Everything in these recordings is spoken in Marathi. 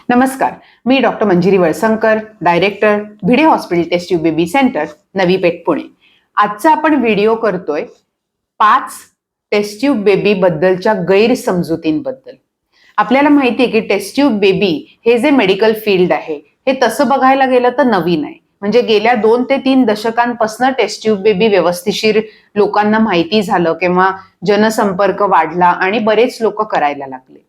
नमस्कार, मी doctor Manjiri Valsankar, director Bhide hospital test tube baby centre, Navi Peth, Pune. आजचा आपण व्हिडिओ करतोय 5 टेस्ट ट्यूब बेबी बद्दलच्या गैरसमजुतींबद्दल. आपल्याला माहिती आहे की टेस्ट ट्यूब बेबी हे जे मेडिकल फील्ड आहे हे तसं बघायला गेलं तर नवीन आहे. म्हणजे गेल्या 2 ते 3 दशकांपासून टेस्ट ट्यूब बेबी व्यवस्थिशीर लोकांना माहिती झालं किंवा जनसंपर्क वाढला आणि बरेच लोक करायला लागले.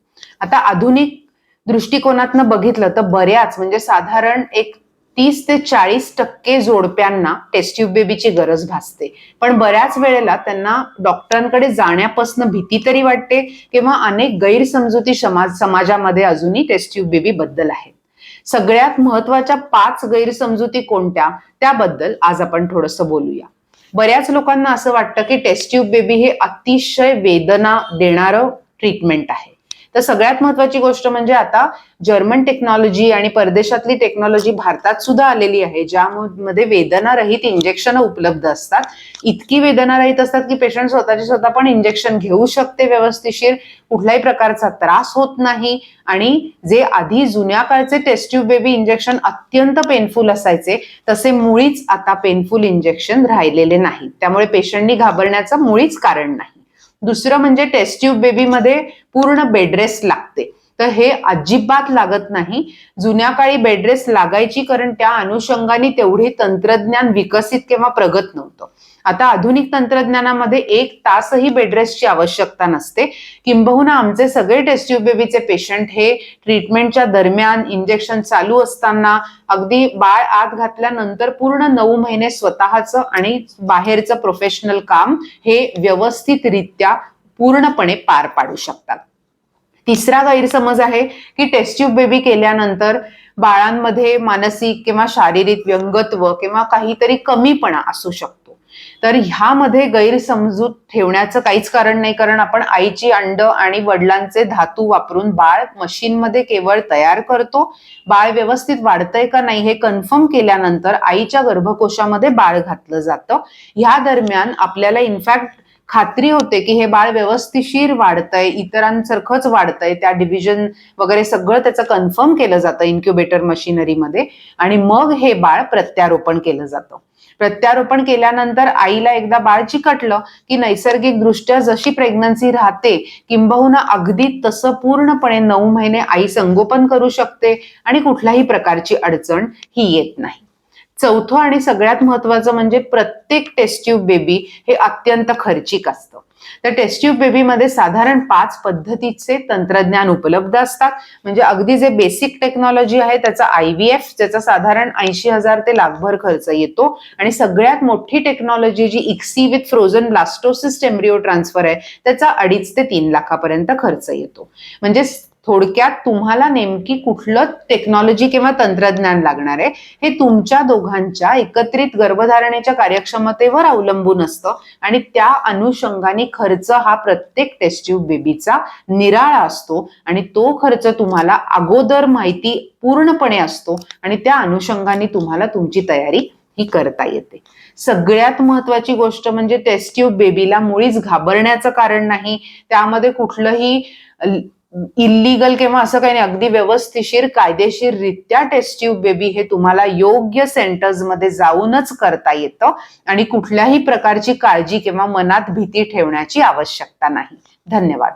आता आधुनिक दृष्टिकोनातनं बघितलं तर बऱ्याच म्हणजे साधारण एक 30 ते 40% जोडप्यांना टेस्ट ट्यूब बेबीची गरज भासते. पण बऱ्याच वेळेला त्यांना डॉक्टरांकडे जाण्यापासून भीती तरी वाटते किंवा अनेक गैरसमजुती समाजामध्ये अजूनही टेस्ट ट्यूब बेबी बद्दल आहेत. सगळ्यात महत्वाच्या 5 गैरसमजुती कोणत्या त्याबद्दल आज आपण थोडंसं बोलूया. बऱ्याच लोकांना असं वाटतं की टेस्ट ट्यूब बेबी हे अतिशय वेदना देणारं ट्रीटमेंट आहे. तर सगळ्यात महत्वाची गोष्ट म्हणजे आता जर्मन टेक्नॉलॉजी आणि परदेशातली टेक्नॉलॉजी भारतात सुद्धा आलेली आहे, ज्यामध्ये वेदनारहित इंजेक्शन उपलब्ध असतात. इतकी वेदनारहित असतात की पेशंट स्वतः पण इंजेक्शन घेऊ शकते व्यवस्थिशीर, कुठल्याही प्रकारचा त्रास होत नाही. आणि जे आधी जुन्या काळचे टेस्ट ट्यूब बेबी इंजेक्शन अत्यंत पेनफुल असायचे तसे मुळीच आता पेनफुल इंजेक्शन राहिलेले नाही. त्यामुळे पेशंटनी घाबरण्याचं मुळीच कारण नाही. दुसरं म्हणजे टेस्ट ट्यूब बेबी मध्ये पूर्ण बेडरेस्ट लागते, तर हे अजिबात लागत नाही. जुन्या काळी बेडरेस्ट लागायची कारण त्या अनुषंगाने तेवढे तंत्रज्ञान विकसित किंवा प्रगत नव्हतं. आता आधुनिक तंत्रज्ञानामध्ये 1 तासही बेडरेस्टची आवश्यकता नसते. किंबहुना आमचे सगळे टेस्ट ट्यूब बेबीचे पेशंट हे ट्रीटमेंटच्या दरम्यान इंजेक्शन चालू असताना अगदी बाळ आत घातल्यानंतर पूर्ण 9 महिने स्वतःचं आणि बाहेरचं प्रोफेशनल काम हे व्यवस्थितरित्या पूर्णपणे पार पाडू शकतात. तिसरा गैरसमज आहे की टेस्ट ट्यूब बेबी केल्यानंतर बाळांमध्ये मानसिक किंवा शारीरिक व्यंगत्व किंवा काहीतरी कमीपणा असू शकतो. तर ह्यामध्ये गैरसमजूत ठेवण्याचं काहीच कारण नाही, कारण आपण आईची अंड आणि वडिलांचे धातू वापरून बाळ मशीनमध्ये केवळ तयार करतो. बाळ व्यवस्थित वाढतंय का नाही हे कन्फर्म केल्यानंतर आईच्या गर्भकोशामध्ये बाळ घातलं जातं. ह्या दरम्यान आपल्याला इनफॅक्ट खात्री होते की हे बाळ व्यवस्थिशीर वाढतंय, इतरांसारखंच वाढतंय, त्या डिव्हिजन वगैरे सगळं त्याचं कन्फर्म केलं जातं इन्क्युबेटर मशिनरीमध्ये. आणि मग हे बाळ प्रत्यारोपण केलं जातं. प्रत्यारोपण केल्यानंतर आईला एकदा बाळ चिकटलं की नैसर्गिक दृष्ट्या जशी प्रेग्नन्सी राहते किंबहुना अगदी तसं पूर्णपणे 9 महिने आई संगोपन करू शकते आणि कुठल्याही प्रकारची अडचण ही येत नाही. चौथं आणि सगळ्यात महत्वाचं म्हणजे प्रत्येक टेस्ट ट्यूब बेबी हे अत्यंत खर्चिक असतं. तर टेस्ट ट्यूब बेबीमध्ये साधारण 5 पद्धतीचे तंत्रज्ञान उपलब्ध असतात. म्हणजे अगदी जे बेसिक टेक्नॉलॉजी आहे त्याचा IVF ज्याचा साधारण 80,000 ते लाखभर खर्च येतो. आणि सगळ्यात मोठी टेक्नॉलॉजी जी ICSI with frozen blastocyst embryo transfer आहे त्याचा 2.5 ते 3 लाखापर्यंत खर्च येतो. म्हणजे थोडक्यात तुम्हाला नेमकी कुठलं टेक्नॉलॉजी किंवा तंत्रज्ञान लागणार आहे हे तुमच्या दोघांच्या एकत्रित गर्भधारणेच्या कार्यक्षमतेवर अवलंबून असतं. आणि त्या अनुषंगाने खर्च हा प्रत्येक टेस्ट ट्यूब बेबीचा निराळा असतो आणि तो खर्च तुम्हाला अगोदर माहिती पूर्णपणे असतो आणि त्या अनुषंगाने तुम्हाला तुमची तयारी ही करता येते. सगळ्यात महत्वाची गोष्ट म्हणजे टेस्ट ट्यूब बेबीला मुळीच घाबरण्याचं कारण नाही. त्यामध्ये कुठलंही इल्लीगल किंवा असं काही नाही, अगदी व्यवस्थिशीर कायदेशीर रित्या टेस्ट ट्यूब बेबी हे तुम्हाला योग्य सेंटर्स मध्ये जाऊनच करता येतं आणि कुठल्याही प्रकारची काळजी किंवा मनात भीती ठेवण्याची आवश्यकता नाही. धन्यवाद.